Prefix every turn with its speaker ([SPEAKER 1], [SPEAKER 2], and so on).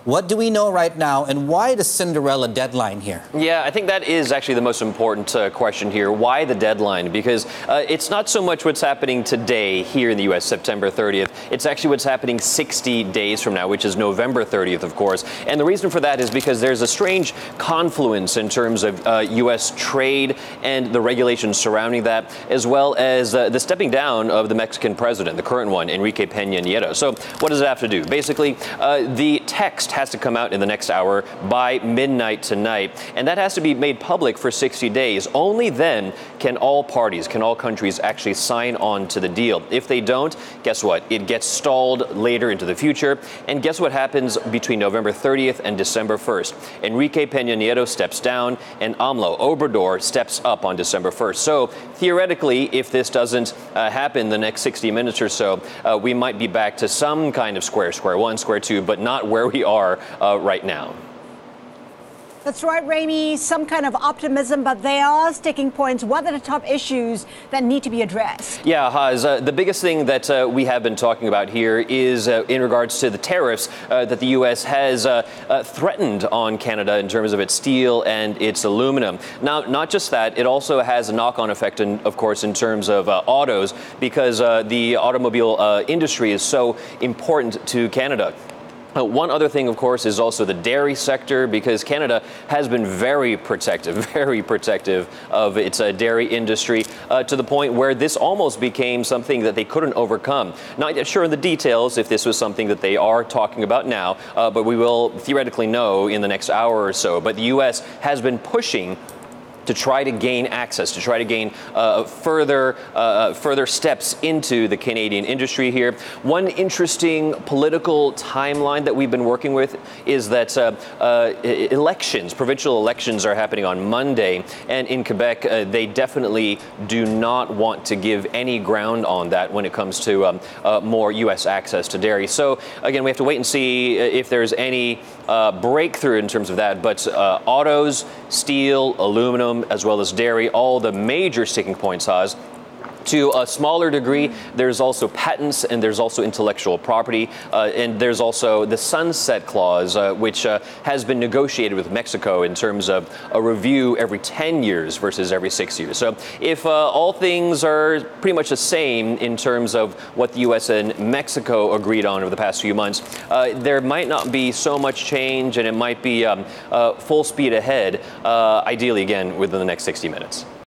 [SPEAKER 1] What do we know right now, and why the Cinderella deadline here?
[SPEAKER 2] Yeah, I think that is actually the most important question here. Why the deadline? Because it's not so much what's happening today here in the U.S., September 30th. It's actually what's happening 60 days from now, which is November 30th, of course. And the reason for that is because there's a strange confluence in terms of U.S. trade and the regulations surrounding that, as well as the stepping down of the Mexican president, the current one, Enrique Peña Nieto. So what does it have to do? Basically, the text has to come out in the next hour by midnight tonight, and that has to be made public for 60 days. Only then can all parties, can all countries actually sign on to the deal. If they don't, guess what? It gets stalled later into the future. And guess what happens between November 30th and December 1st? Enrique Peña Nieto steps down and AMLO, Obrador, steps up on December 1st. So theoretically, if this doesn't happen the next 60 minutes or so, we might be back to some kind of square one, square two, but not where we are right now.
[SPEAKER 3] That's right, Ramy. Some kind of optimism, but there are sticking points. What are the top issues that need to be addressed?
[SPEAKER 2] Yeah, Haz, the biggest thing that we have been talking about here is in regards to the tariffs that the U.S. has threatened on Canada in terms of its steel and its aluminum. Now, not just that, it also has a knock-on effect, of course, in terms of autos, because the automobile industry is so important to Canada. One other thing, of course, is also the dairy sector, because Canada has been very protective of its dairy industry to the point where this almost became something that they couldn't overcome. Not yet sure in the details if this was something that they are talking about now, but we will theoretically know in the next hour or so. But the U.S. has been pushing to try to gain access, to try to gain further steps into the Canadian industry here. One interesting political timeline that we've been working with is that provincial elections are happening on Monday, and in Quebec, they definitely do not want to give any ground on that when it comes to more U.S. access to dairy. So again, we have to wait and see if there's any breakthrough in terms of that, but autos, steel, aluminum, as well as dairy, all the major sticking points, Haz. To a smaller degree, there's also patents and there's also intellectual property, and there's also the sunset clause, which has been negotiated with Mexico in terms of a review every 10 years versus every 6 years. So if all things are pretty much the same in terms of what the U.S. and Mexico agreed on over the past few months, there might not be so much change, and it might be full speed ahead, ideally, again, within the next 60 minutes.